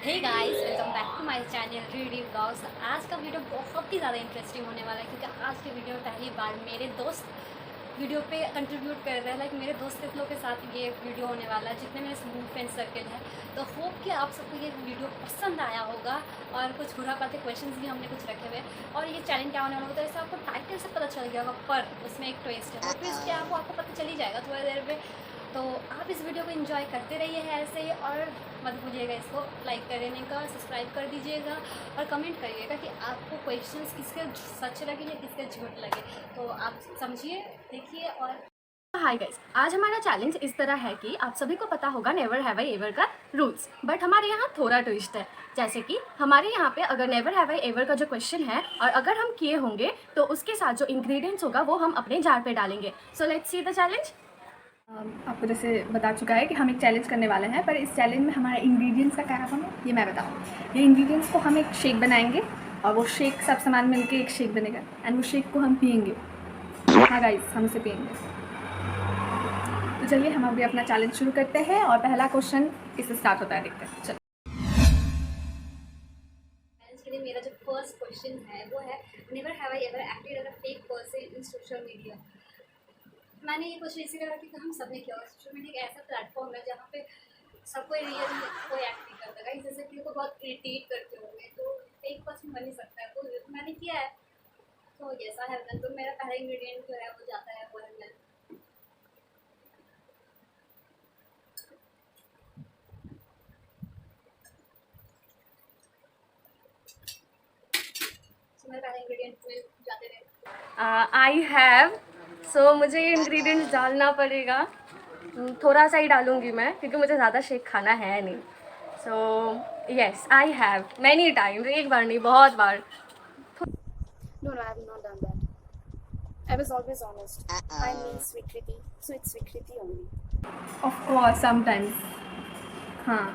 Hey guys, welcome back to my channel रीडी vlogs. आज का वीडियो बहुत ही ज़्यादा इंटरेस्टिंग होने वाला है क्योंकि आज के वीडियो में पहली बार मेरे दोस्त वीडियो पे कंट्रीब्यूट कर रहे हैं। लाइक मेरे दोस्त के लोग के साथ ये वीडियो होने वाला है, जितने मेरे स्मूथ फ्रेंड सर्कल है। तो होप कि आप सबको ये वीडियो पसंद आया होगा और कुछ बुरा पाते क्वेश्चंस भी हमने कुछ रखे हुए। और ये चैलेंज क्या होने वाला होता है, ऐसा आपको टाइटल से पता चल गया होगा, पर उसमें एक ट्विस्ट है। वो ट्विस्ट क्या है वो आपको पता चल ही जाएगा थोड़ी देर में। तो आप इस वीडियो को एंजॉय करते रहिए है ऐसे ही, और मत भूलिएगा इसको लाइक करने का, सब्सक्राइब कर दीजिएगा और कमेंट करिएगा कि आपको क्वेश्चंस किसके सच लगे या किसके झूठ लगे। तो आप समझिए, देखिए। और हाय गाइस, आज हमारा चैलेंज इस तरह है कि आप सभी को पता होगा नेवर हैव आई एवर का रूल्स, बट हमारे यहाँ थोड़ा ट्विस्ट है। जैसे कि हमारे यहाँ पे अगर नेवर हैव आई एवर का जो क्वेश्चन है और अगर हम किए होंगे तो उसके साथ जो इंग्रेडिएंट्स होगा वो हम अपने जार पे डालेंगे। So let's see the challenge. आपको जैसे बता चुका है कि हम एक चैलेंज करने वाले हैं, पर इस चैलेंज में हमारे इंग्रेडिएंट्स का क्या है ये मैं बताऊँ। ये इंग्रेडिएंट्स को हम एक शेक बनाएंगे और वो शेक सब सामान मिलके एक शेक बनेगा एंड वो शेक को हम पियेंगे। हाँ गाइस, हम इसे पियेंगे। तो चलिए हम अभी अपना चैलेंज शुरू करते हैं और पहला क्वेश्चन इससे स्टार्ट होता है, देखते हैं। चलो, के लिए मेरा जो फर्स्ट क्वेश्चन है वो है, never have I ever acted as a fake person in social media. मैंने ये क्वेश्चन इसी तरह कि हम सब ने किया। सोशल मीडिया एक ऐसा प्लेटफॉर्म है जहाँ पे सब कोई रियल कोई एक्ट नहीं करता है। जैसे कि को बहुत इरिटेट करते होंगे, तो फेक पर्सन बन ही सकता है। तो मैंने किया है, तो जैसा है तो मेरा पहला इंग्रेडिएंट जो है वो जाता है वो है मिल्क। तो मेरा पहला इंग्रेडिएंट मिल्क जाते रहे। आई हैव, सो मुझे ये इंग्रेडिएंट्स डालना पड़ेगा। थोड़ा सा ही डालूंगी मैं क्योंकि मुझे ज़्यादा शेक खाना है नहीं। So yes, I have many times, एक बार नहीं बहुत बार। No, I have not done that. I was always honest. I mean sweet Kriti, so it's sweet Kriti only. Of course sometimes. हाँ,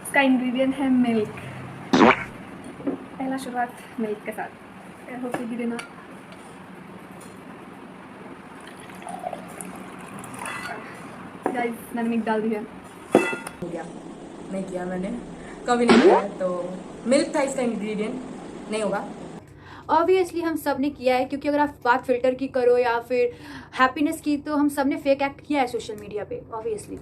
इसका इंग्रेडिएंट है मिल्क। पहला शुरुआत मिल्क के साथ होके भी देना। गाइस, मैंने मिल्क डाल दिया। हो गया, नहीं किया मैंने, कभी नहीं किया। तो मिल्क था इसका इंग्रेडिएंट, नहीं होगा। ऑब्वियसली हम सब ने किया है, क्योंकि अगर आप बात फिल्टर की करो या फिर हैप्पीनेस की, तो हम सब ने फेक एक्ट किया है सोशल मीडिया पे obviously.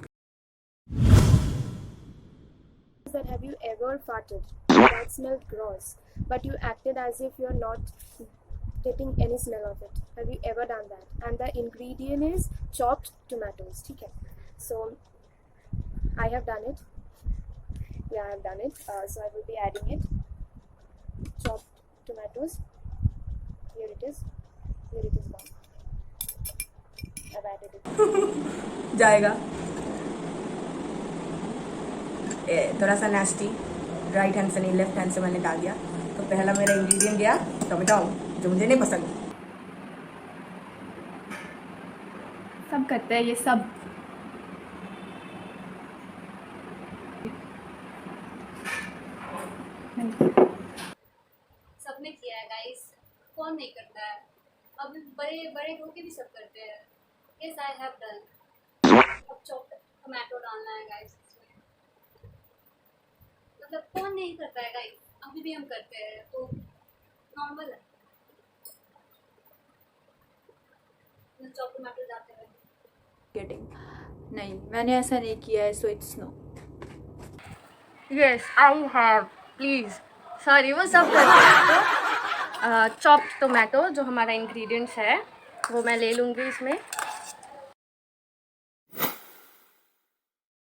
That have you ever farted? That smelled gross, but you acted as if you're not getting any smell of it. Have you ever done that? And the ingredient is chopped tomatoes. Okay. So I have done it. Yeah, I have done it. So I will be adding it. Chopped tomatoes. Here it is. Here it is gone. I've added it. जाएगा थोड़ा सा nasty, right hand से नहीं left hand से मैंने डाल दिया। तो पहला मेरा इंग्रेडिएंट गया टोमेटो, जो मुझे नहीं पसंद। सब करते हैं ये सब। सबने किया है गाइस, कौन नहीं करता है। अब बड़े बड़े होके भी सब करते हैं। Yes, I have done. अब चॉप्ड टोमेटो डालना है गाइस इसमें। मतलब कौन नहीं करता है गाइस, अभी भी हम करते हैं, तो नॉर्मल है। चॉप्ड टोमेटो डालते हैं। गेटिंग नहीं, मैंने ऐसा नहीं किया है, so it's no. Yes, I have, please sorry, वो सब करते हैं। तो चॉप्ड टोमेटो जो हमारा इंग्रेडिएंट्स है वो मैं ले लूँगी इसमें।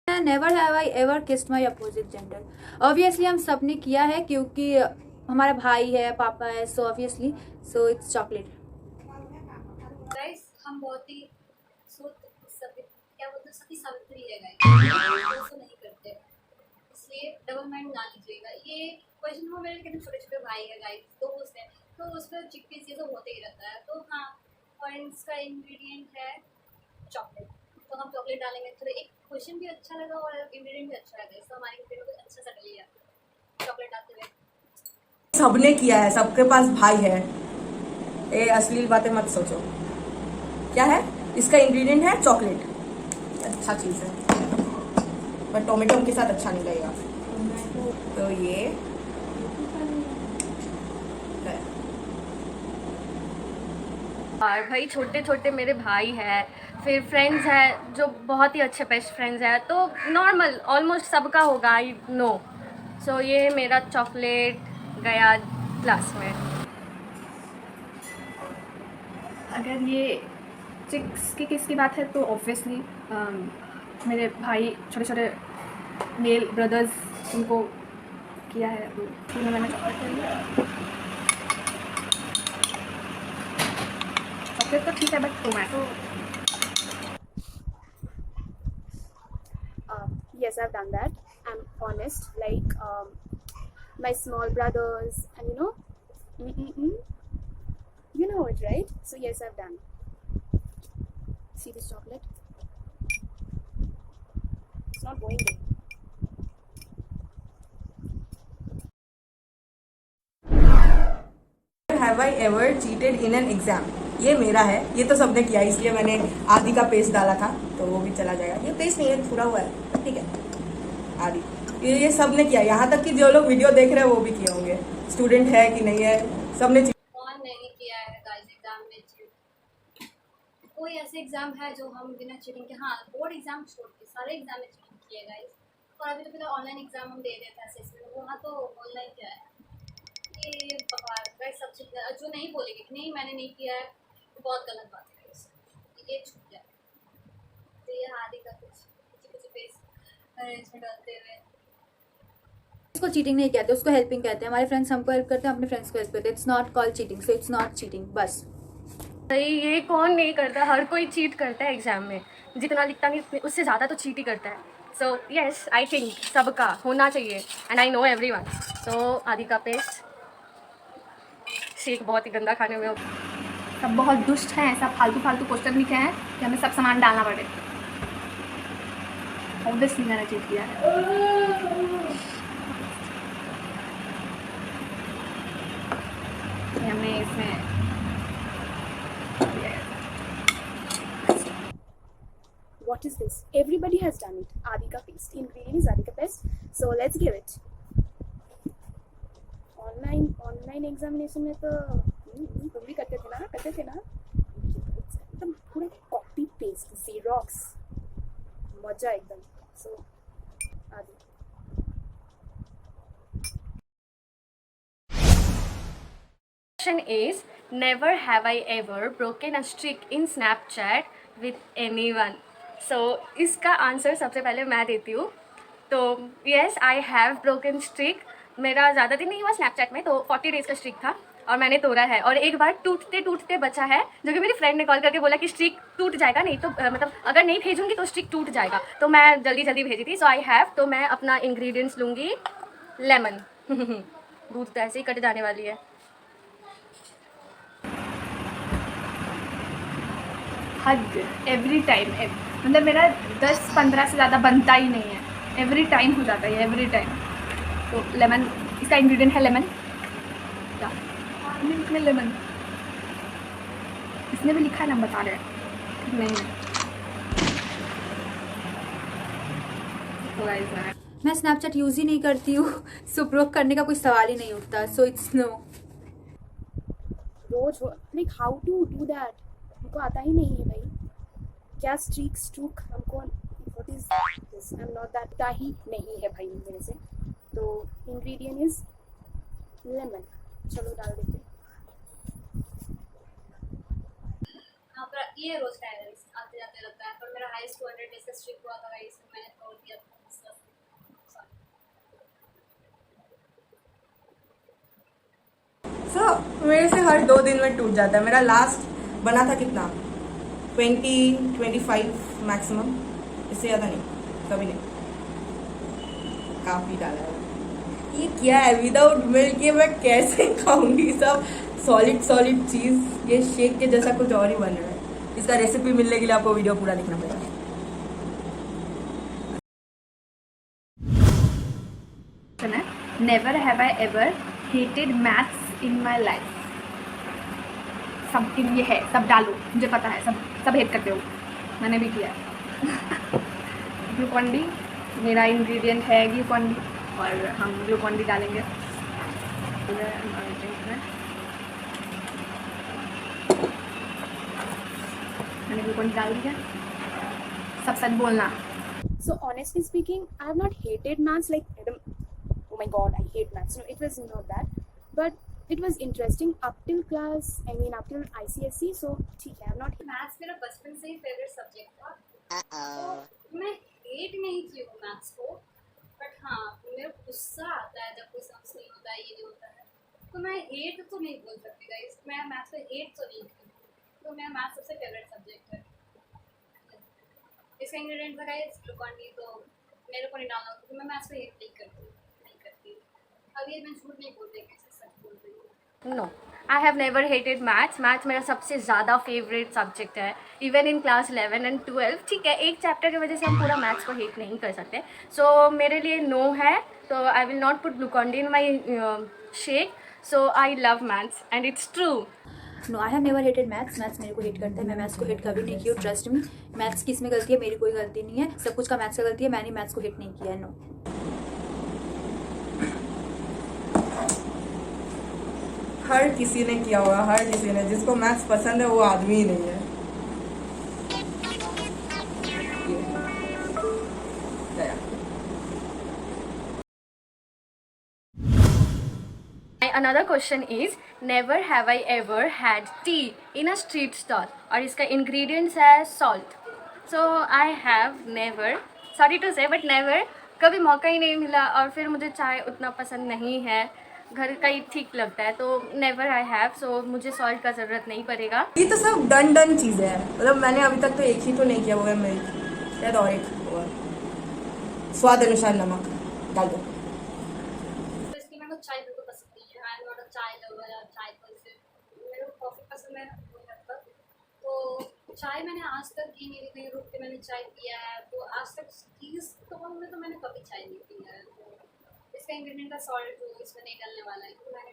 Never have I ever kissed my opposite gender. Obviously हम सब ने किया है, क्योंकि हमारा भाई है, पापा है, so obviously, so it's chocolate. Guys, हम बहुत ही क्या बोलते हैं, सती सावित्री है गाइस, तो नहीं करते, इसलिए डबल माइंड ना लीजिएगा। ये क्वेश्चन में मेरे कितने छोटे छोटे भाई है गाइस, दोस्त है, तो उसमें चिक्की चीज़ें होते ही रहता है। तो हाँ, और इसका इंग्रेडिएंट है चॉकलेट, तो हम चॉकलेट डालेंगे। तो एक क्वेश्चन भी अच्छा लगा और इंग्रेडिएंट भी अच्छा लगा, तो हमारे इंग्रेडिएंट को अच्छा सा डलिए चॉकलेट डालते हुए। सबने किया है, सबके पास भाई है। ये अश्लील बातें मत सोचो। क्या है इसका इंग्रेडिएंट? है चॉकलेट। अच्छा चीज़ है, पर टोमेटो के साथ अच्छा नहीं लगेगा। लिए और भाई छोटे छोटे मेरे भाई हैं, फिर फ्रेंड्स हैं जो बहुत ही अच्छे बेस्ट फ्रेंड्स हैं, तो नॉर्मल ऑलमोस्ट सबका होगा, आई नो। सो ये मेरा चॉकलेट गया क्लास में। अगर ये चिक्स की किसकी बात है तो ऑब्वियसली मेरे भाई छोटे छोटे मेल ब्रदर्स उनको किया है, तो उन्होंने मैंने चॉकलेट ले लिया। चॉकलेट तो ठीक है but tomato Yes, I've done that. I'm honest. Like my small brothers, and you know it, right? So yes, I've done. See this chocolate? It's not going in. Have I ever cheated in an exam? ये मेरा है, ये तो सबने किया, इसलिए मैंने आदि का पेस्ट डाला था, तो वो भी चला जाएगा। ये पेस्ट नहीं है, पूरा हुआ है, ठीक है। आदि ये सबने किया, यहाँ तक कि जो लोग वीडियो देख रहे हैं वो भी किए होंगे, स्टूडेंट है कि नहीं है, सबने। कौन नहीं किया है गाइस एग्जाम में चीट? कोई ऐसे एग्जाम है जो हम बिना चीटिंग के, हाँ बोर्ड एग्जाम छोड़ के सारे एग्जाम में चीटिंग किए गाइस। और अभी तो फिलहाल ऑनलाइन एग्जाम हम दे रहे थे असेसमेंट, वहाँ तो ऑनलाइन क्या है ये बवाल गाइस। सब चीज़ जो नहीं बोलेगी कि नहीं मैंने नहीं किया है तो बहुत गलत बात है गाइस, ये छूट जाए। तो ये आदि का कुछ फेस अरेंजमेंट करते हुए इसको चीटिंग नहीं कहते, उसको हेल्पिंग कहते हैं। हमारे फ्रेंड्स हमको हेल्प करते हैं, अपने फ्रेंड्स को हेल्प करते हैं। It's not called cheating, so it's not cheating. बस भाई ये कौन नहीं करता, हर कोई चीट करता है एग्जाम में, जितना लिखता नहीं उससे ज़्यादा तो चीट ही करता है। सो येस आई थिंक सबका होना चाहिए, एंड आई नो एवरीवन। सो आदि का पेस्ट शेक बहुत ही गंदा खाने में। सब बहुत दुष्ट हैं, सब फालतू फालतू क्वेश्चन लिखे हैं कि हमें सब सामान डालना पड़े। ऑब्वियसली मैंने चीट किया है। हमने इसमें What is this? Everybody has done it. Adhika paste. Ingredient is Adhika paste. So let's give it. Online examination में तो तुम भी करते थे ना? एकदम पूरा copy paste, Xerox. मजा एकदम. So आदि. Question is, never have I ever broken a streak in Snapchat with anyone. So इसका आंसर सबसे पहले मैं देती हूँ। तो yes I have broken streak। मेरा ज़्यादा दिन नहीं हुआ स्नैपचैट में, तो 40 डेज़ का स्ट्रिक था और मैंने तोड़ा है। और एक बार टूटते टूटते बचा है, जो कि मेरी फ्रेंड ने कॉल करके बोला कि स्ट्रिक टूट जाएगा, नहीं तो मतलब अगर नहीं भेजूंगी तो स्ट्रिक टूट जाएगा, तो मैं जल्दी जल्दी भेजी थी। सो आई हैव, तो मैं अपना इंग्रेडिएंट्स लूँगी लेमन। दूध तो ऐसे ही कट जाने वाली है। हद एवरी टाइम, मतलब मेरा 10-15 से ज़्यादा बनता ही नहीं है, एवरी टाइम हो जाता है, एवरी टाइम। तो लेमन, इसका इंग्रेडिएंट है लेमन। क्या मिल्क में लेमन इसने भी लिखा है ना, बता रहे हैं नहीं। मैं स्नैपचैट यूज़ ही नहीं करती हूँ, सो ब्रोक करने का कोई सवाल ही नहीं उठता। So it's no. रोज like how to do that, हमको आता ही नहीं है भाई। क्या स्ट्रूक हमको, what is this? I am not that का ही नहीं है भाई मेरे से। तो इंग्रेडिएंट इज लेमन। चलो डाल देते हैं। हाँ पर ये रोज कैलोरीज आते जाते लगता है, पर मेरा हाईएस्ट 200 डेज का स्ट्रिक हुआ था गाइस, मैंने तोड़ दिया था। मेरे से हर 2 दिन में टूट जाता है। मेरा लास्ट बना था कितना, 20-25 मैक्सिमम, इससे ज़्यादा नहीं, कभी नहीं। काफ़ी डाला है ये। क्या है विदाउट मिल्क, ये मैं कैसे खाऊंगी? सब सॉलिड चीज़, ये शेक के जैसा कुछ और ही बन रहा है। इसका रेसिपी मिलने के लिए आपको वीडियो पूरा देखना पड़ेगा। Never have I ever hated maths in my life. सब ये है, सब डालो, मुझे पता है, सब हेट करते हो, मैंने भी किया है। ग्लूकॉन डी मेरा इंग्रेडिएंट है, ग्लूकॉन डी। और हम ग्लूकॉन डी डालेंगे हमारे ड्रिंक में। मैंने ग्लूकॉन डी डाल दिया। सब सच बोलना। So honestly speaking, I have not hated maths like oh my god, I hate maths. No, it was not that, but it was interesting up till class. I mean up till ICSE. So ठीक है, I have not. Maths मेरा बचपन से ही favourite subject था। तो मैं hate नहीं की हूँ मैथ्स को, बट हाँ मेरा गुस्सा आता है जब कोई समझ नहीं होता है, ये नहीं होता है, तो मैं हेट तो नहीं बोल सकती गाइस, मैं मैथ्स पे हेट तो नहीं की, तो मेरा मैथ्स सबसे फेवरेट सब्जेक्ट है। इसका इंग्रेडिएंट था गाइस ग्लूकॉन डी, तो मेरे को नहीं डालना क्योंकि मैं मैथ्स पे हेट नहीं करती। अब ये मैं झूठ नहीं बोल रही, कैसे सच बोल रही हूँ। No, I have never hated maths. Maths मेरा सबसे ज़्यादा फेवरेट सब्जेक्ट है, इवन इन क्लास 11 एंड 12। ठीक है, एक चैप्टर की वजह से हम पूरा मैथ्स को हेट नहीं कर सकते, सो मेरे लिए नो है। तो I will not put Glucon D in my shake. So I love maths and it's true. No, I have never hated maths. Maths मेरे को हेट करता है, मैं मैथ्स को हेट कभी नहीं की हूँ, ट्रस्ट मी। मैथ्स की इसमें गलती है, मेरी कोई गलती नहीं है, सब कुछ का मैथ्स का गलती है, मैंने मैथ्स को हेट नहीं किया है। नो, हर किसी ने किया होगा, हर किसी ने, जिसको मैथ्स पसंद है वो आदमी ही नहीं है। Another question is, never have I ever had tea in a street stall, और इसका ingredients है salt. So I have never, sorry to say but never, कभी मौका ही नहीं मिला, और फिर मुझे चाय उतना पसंद नहीं है, घर का ही ठीक लगता है, तो never I have, so मुझे salt का ज़रूरत नहीं पड़ेगा। ये तो सब डन चीज़ें हैं, मतलब मैंने अभी तक तो एक ही तो नहीं किया, वो है मिल्क, शायद और एक होगा, स्वाद अनुसार नमक डाल दो। तो इसकी मेरे को चाय बिल्कुल पसंद नहीं है। आई एम नॉट अ चाय लवर या चाय पर्सन। मेरे को कॉफ़ी पसंद है लगभग, तो चाय मैंने आज तक की नहीं, कहीं रुक के मैंने चाय पिया है, तो आज तक टी स्टॉल में तो मैंने कभी चाय नहीं पी है। तो इसका इंग्रेडिएंट है सॉल्ट, जो इसमें नहीं डलने वाला है, तो मैंने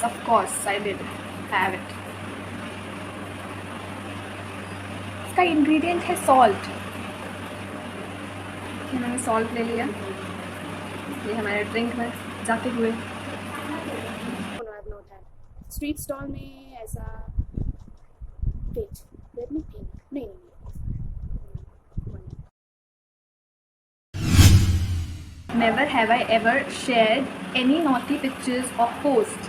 Of course, I did have it. इसका इंग्रेडिएंट है सॉल्ट। मैंने सॉल्ट ले लिया, ये हमारे ड्रिंक में जाते हुए। No, I have not had. Street stall में ऐसा wait, let me think. नहीं Never have I ever shared any naughty pictures or post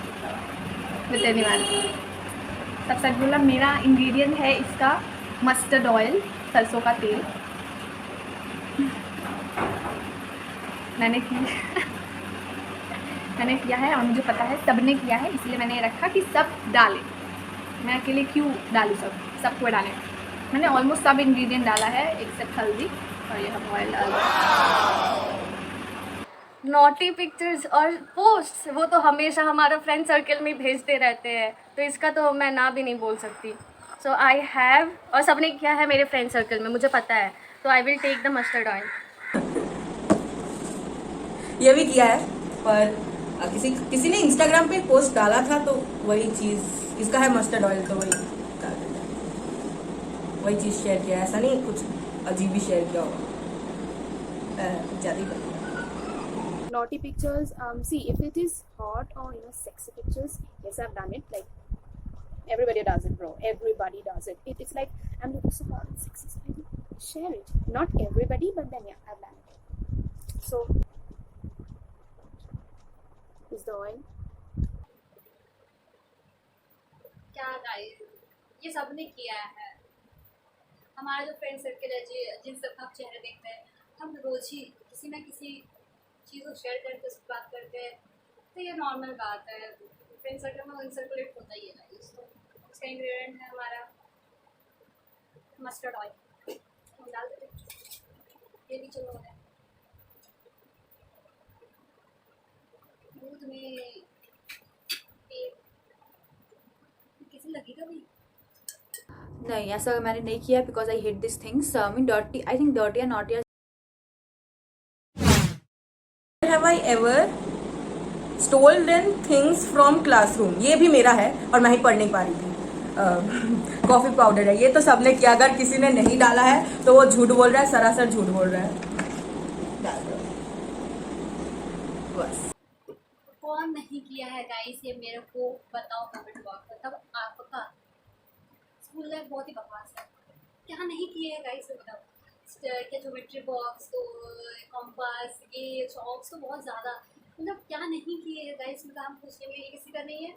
with anyone. सब सच बोला। मेरा इंग्रेडिएंट है इसका मस्टर्ड ऑयल, सरसों का तेल। मैंने किया है और मुझे पता है सबने किया है, इसलिए मैंने रखा कि सब डालें। मैं अकेले क्यों डालूँ, सबको डालें। मैंने ऑलमोस्ट सब इंग्रेडिएंट डाला है एक्सेप्ट हल्दी, और ये हम ऑयल डाल दें। नॉटी पिक्चर्स और पोस्ट्स वो तो हमेशा हमारा फ्रेंड सर्कल में भेजते रहते हैं, तो इसका तो मैं ना भी नहीं बोल सकती। सो आई हैव, और सबने किया है मेरे फ्रेंड सर्कल में, मुझे पता है, तो I will take the mustard oil. ये भी किया है, पर किसी ने इंस्टाग्राम पे पोस्ट डाला था, तो वही चीज़, इसका है मस्टर्ड ऑयल, तो वही चीज़ शेयर किया है। ऐसा नहीं कुछ अजीब ही शेयर किया होगा, ज़्यादा ही कर। naughty pictures, see if it is hot or sexy pictures, yes I've done it, like everybody does it bro, everybody does it. It's like I'm looking so hot and sexy, so I will share it. Not everybody, but then yeah, I've done it. So is the oil क्या guys, ये सबने किया है। हमारा जो friend circle है, जिन सब हम चेहरे देखते हैं, हम रोज ही किसी ना किसी चीज़ को शेयर करके उसकी बात करते हैं, तो ये नॉर्मल बात है। फ्रेंड सर्कल में सर्कुलेट होता ही है गाइस। तो उसका इंग्रेडिएंट है हमारा मस्टर्ड ऑयल, हम डाल देते हैं। ये भी चलो है दूध में, किसी लगेगा भी नहीं, ऐसा मैंने नहीं किया, because I hate this things. I mean dirty, I think dirty and naughty. Have I ever stolen things from classroom? ये भी मेरा है, और मैं ही पढ़ नहीं पा रही थी। कॉफ़ी पाउडर है, ये तो सबने किया। अगर किसी ने नहीं डाला है तो वो झूठ बोल रहा है, सरासर झूठ बोल रहा है। बस। कौन नहीं किया है गाइस, ये मेरे को बताओ कमेंट बॉक्स में। तब आपका स्कूल लाइफ बहुत ही बकवास है, क्या नहीं किया है गाइस बताओ। क्या ज्योमेट्री बॉक्स तो, कॉम्पास, ये चॉक्स तो बहुत ज़्यादा, मतलब क्या नहीं किए है गाइस। मतलब हम पूछने में ये किसी का नहीं है,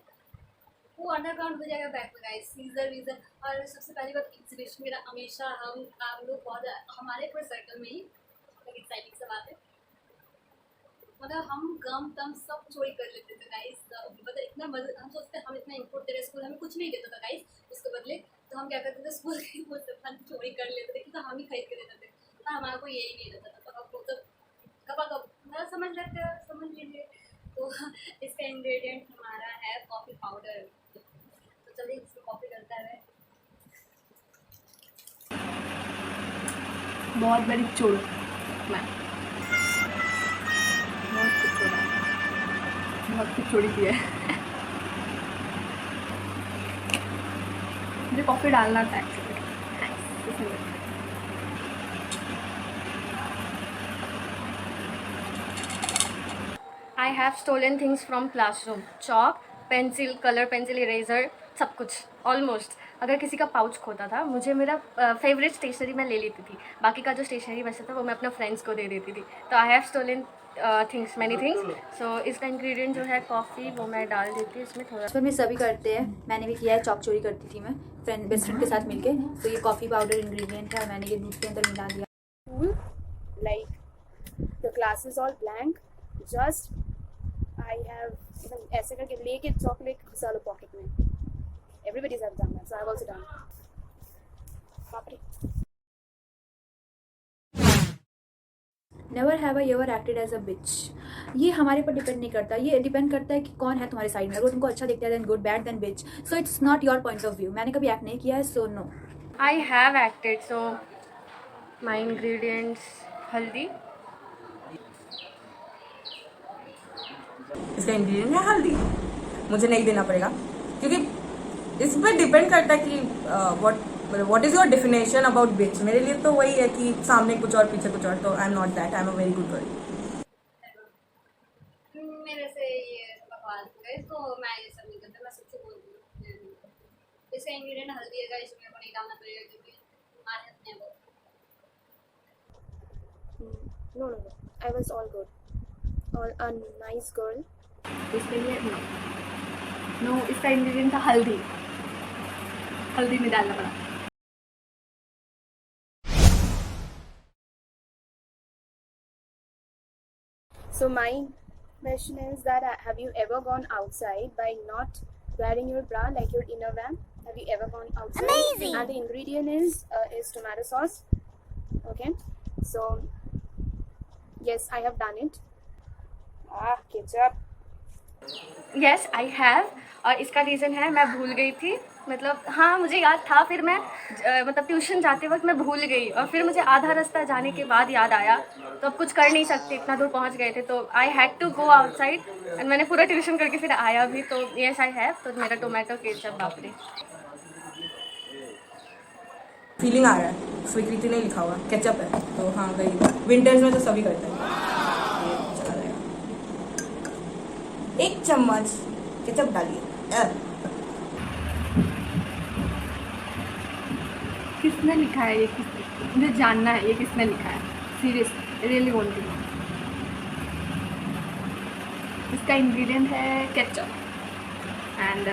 वो अंडरग्राउंड हो जाएगा बैक में गाइस, सीजर वीजर। और सबसे पहली बात एग्जीबिशन मेरा हमेशा हम लोग बहुत हमारे पूरे सर्कल में ही एक्साइटिंग सा बात है, मतलब हम गम तम सब चोरी कर लेते थे गाइस। मतलब इतना मजा, हम सोचते हम इतना इनपुट दे रहे स्कूल, हमें कुछ नहीं देता था गाइस उसके बदले, तो हम क्या करते थे स्कूल के वो सब फन चोरी कर लेते थे, क्योंकि हम ही खरीद के देते थे ना, हमारा कोई यही नहीं रहता था। तो अब तो कब मतलब समझ लेते हैं, समझ लीजिए। तो इसका इंग्रेडिएंट हमारा है कॉफ़ी पाउडर। तो चलिए इसको कॉफ़ी करता है। बहुत बड़ी चोर मैं, बहुत कुछ चोरी किया है। मुझे कॉफ़ी डालना था actually. I have stolen things from classroom, chalk, pencil, colour pencil, eraser, सब कुछ ऑलमोस्ट। अगर किसी का पाउच खोता था, मुझे मेरा फेवरेट स्टेशनरी मैं ले लेती थी, बाकी का जो स्टेशनरी बचता था वो मैं अपने फ्रेंड्स को दे देती थी। तो I have stolen things, many things. So इसका इंग्रेडिएंट जो है कॉफ़ी, वो मैं डाल देती हूँ इसमें थोड़ा। बचपन में सभी करते हैं, मैंने भी किया है, चॉक चोरी करती थी मैं बेस्ट फ्रेंड के साथ मिलके। तो ये कॉफ़ी पाउडर इंग्रेडिएंट है और मैंने ये दूध के अंदर मिला दिया। Cool. Like the class is all blank. Just I have even ऐसे करके लेके चॉकलेट घुसा लो पॉकेट में. Everybody's have done that, so I've also done. बाप रे. Never have I ever acted as a bitch. ये हमारे पर डिपेंड नहीं करता, ये डिपेंड करता है कि कौन है तुम्हारे साइड में। अगर तुमको अच्छा दिखता है then good, bad then bitch. So it's not your point of view. मैंने कभी एक्ट नहीं किया है, so no. I have acted. So my ingredients, haldi, इसका इंग्रेडिएंट है हल्दी, मुझे नहीं देना पड़ेगा क्योंकि इस पर डिपेंड करता है कि what is your definition about bitch. मेरे लिए तो वही है कि सामने कुछ और पीछे कुछ और, तो आई am not that, I am a very good girl. मेरे से ये बकवास है, तो मैं ये सब नहीं करता, मैं सबसे बोलती हूँ। इसका इंग्रेडिएंट हल्दी है, इसमें मेरे को नहीं डालना पड़ेगा क्योंकि हमारे हाथ में वो। No. I was all good. All a nice girl. इसके लिए नो, इसका इंग्रेडिएंट था हल्दी, हल्दी में डालना पड़ा। So my question is that have you ever gone outside by not wearing your bra, like your inner wear? Have you ever gone outside? Amazing. And the ingredient is tomato sauce. Okay. So yes, I have done it. Ketchup. Yes I have. और इसका reason है, मैं भूल गई थी, मतलब हाँ मुझे याद था, फिर मैं मतलब ट्यूशन जाते वक्त मैं भूल गई, और फिर मुझे आधा रास्ता जाने के बाद याद आया। तो अब कुछ कर नहीं सकते, इतना दूर पहुंच गए थे, तो I had to go outside and मैंने पूरा ट्यूशन करके फिर आया भी। तो यस आई हैव। तो मेरा टोमेटो केचप, बाप रे। फीलिंग आ रहा है, स्वीकृति नहीं लिखा हुआ, केचप है तो हाँ गई। विंटर्स में तो सभी करते हैं। चला जाएगा, 1 चम्मच केचप डालिए। किसने लिखा है ये, मुझे जानना है ये किसने लिखा है, serious really want to know. इसका इंग्रेडिएंट है केचप एंड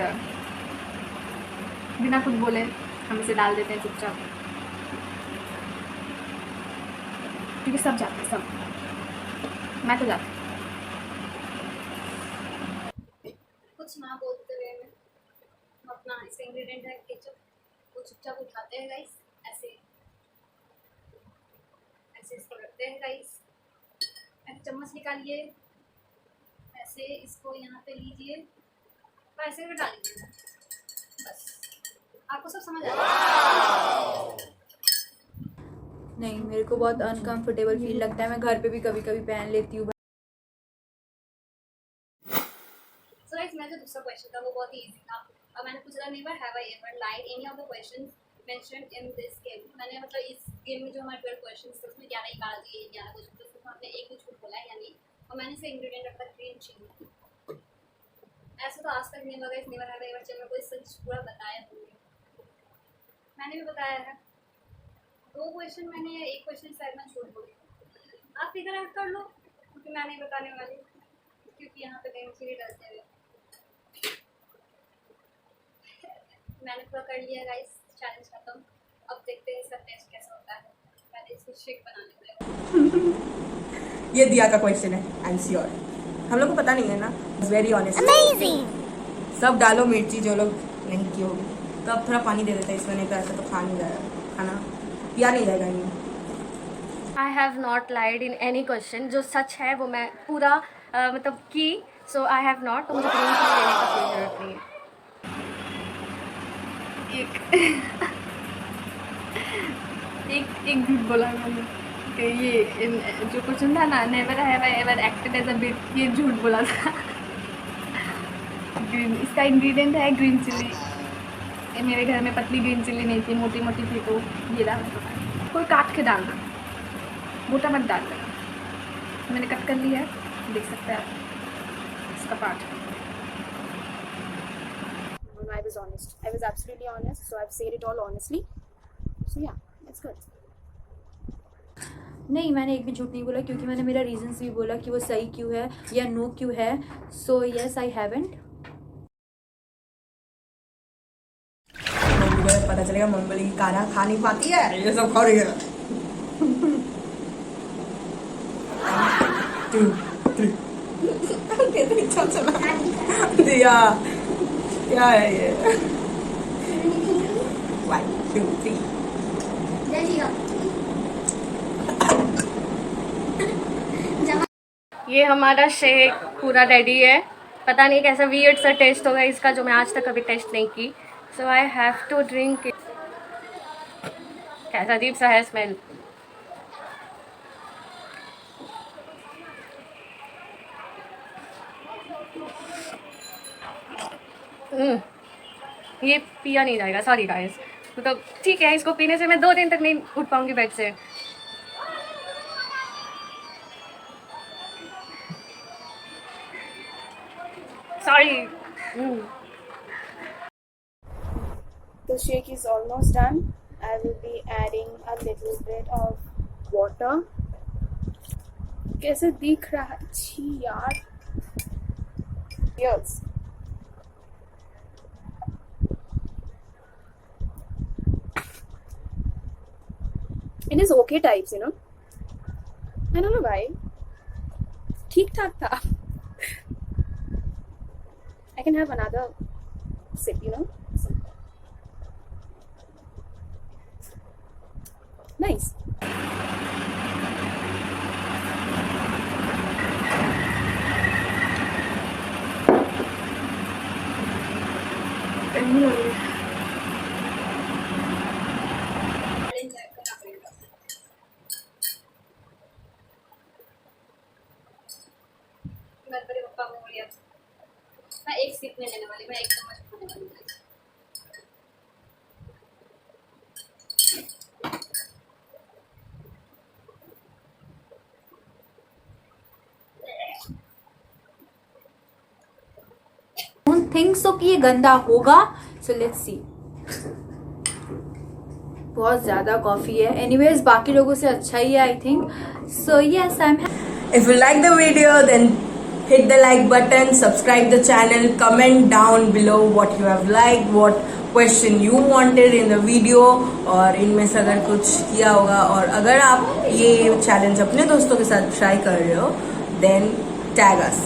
बिना कुछ बोले हम इसे डाल देते हैं चुपचाप, क्योंकि सब जाते हैं, सब, मैं तो जाती। कुछ ना बोलते हुए में हम अपना इसका इंग्रेडिएंट है केचप को चुपचाप उठाते हैं गाइस, ऐसे ऐसे इसको रखते हैं गाइस। एक चम्मच निकालिए, ऐसे इसको यहाँ पे लीजिए और ऐसे भी डालिए, बस आपको सब समझ आ जाएगा। नहीं, मेरे को बहुत अनकंफर्टेबल फील लगता है, मैं घर पे भी कभी कभी पहन लेती हूँ। सो गाइस, मेरा जो दूसरा क्वेश्चन था वो बहुत ही इजी था, और मैंने पूछा था never have I ever lied any of the questions mentioned in this game. मैंने मतलब इस गेम में जो हमारे 12 क्वेश्चंस थे उसमें 11 ही बात दिए, 11 क्वेश्चन थे, उसमें आपने एक भी झूठ बोला है या नहीं। और और मैंने इसका इंग्रेडिएंट रखा ग्रीन चिली। ऐसे तो आज तक नेवर हैव एवर चैनल में कोई सच पूरा बताया नहीं है। मैंने भी बताया है 2 क्वेश्चन, मैंने एक क्वेश्चन शायद मैं छोड़ बोली, आप फिगर आउट कर लो क्योंकि मैं नहीं बताने वाली, क्योंकि यहाँ पे ग्रीन चिली डालते हुए मैंने पूरा कर लिया गाइस, चैलेंज खत्म। अब देखते हैं इसका टेस्ट कैसा होता है। पहले इसको शेक बनाने दो। ये दिया का क्वेश्चन है, आई एम श्योर हम लोग को पता नहीं है ना, वेरी ऑनेस्ट। अमेजिंग। सब डालो मिर्ची जो लोग नहीं की होगी, तो अब थोड़ा पानी दे देते हैं इसमें, नहीं तो ऐसा तो खा नहीं जाएगा, खाना पिया नहीं जाएगा इनमें। I have not lied in any question, जो सच है वो मैं पूरा मतलब की। सो आई हैव नॉट, तो मुझे ग्रीन टी लेने का कोई जरूरत नहीं है। एक झूठ बोला मैंने कि ये जो क्वेश्चन था ना, never have I ever acted as a bit, ये झूठ बोला था। इसका इंग्रेडिएंट है ग्रीन चिली। ये मेरे घर में पतली ग्रीन चिली नहीं थी, मोटी मोटी थी, तो ये डालना, कोई काट के डालना, मोटा मत डाल देना। मैंने कट कर लिया है, देख सकते हैं आप इसका part. I was honest. I was absolutely honest. So I've said it all honestly. So yeah, it's good. नहीं, मैंने एक भी झूठ नहीं बोला, क्योंकि मैंने मेरा रीजंस भी बोला कि वो सही क्यों है या नो क्यों है। So yes, I haven't. पता चलेगा मम्मी बोलेगी खाना खा नहीं पाती है, ये सब खा रही है। 1 2 3 कितनी अच्छा चला दिया, क्या है ये? 1 2 3 ये हमारा शेक पूरा रेडी है। पता नहीं कैसा वियर्ड सा टेस्ट होगा इसका, जो मैं आज तक कभी टेस्ट नहीं की। So I have to drink it. कैसा अजीब सा है स्मेल। ये पिया नहीं जाएगा, सॉरी गाइस। मतलब ठीक है, इसको पीने से मैं 2 दिन तक नहीं उठ पाऊंगी बेड से। Sorry. The shake is almost done. I will be adding a little bit of water. कैसे दिख रहा है? छी यार। Yes. It is okay types, you know. I don't know why. ठीक ठाक था. I can have another sip, you know. Nice. मैं 1 सिप नहीं लेने वाली, मैं 1 चम्मच खाने वाली हूँ। डोंट थिंक सो कि ये गंदा होगा। So let's see. बहुत ज़्यादा कॉफ़ी है। एनीवेज बाकी लोगों से अच्छा ही है I think. So yes, I am. If you like the video, then hit the like button, subscribe the channel, comment down below what you have liked, what question you wanted in the video, और इनमें से अगर कुछ किया होगा, और अगर आप ये चैलेंज अपने दोस्तों के साथ ट्राई कर रहे हो, then tag us.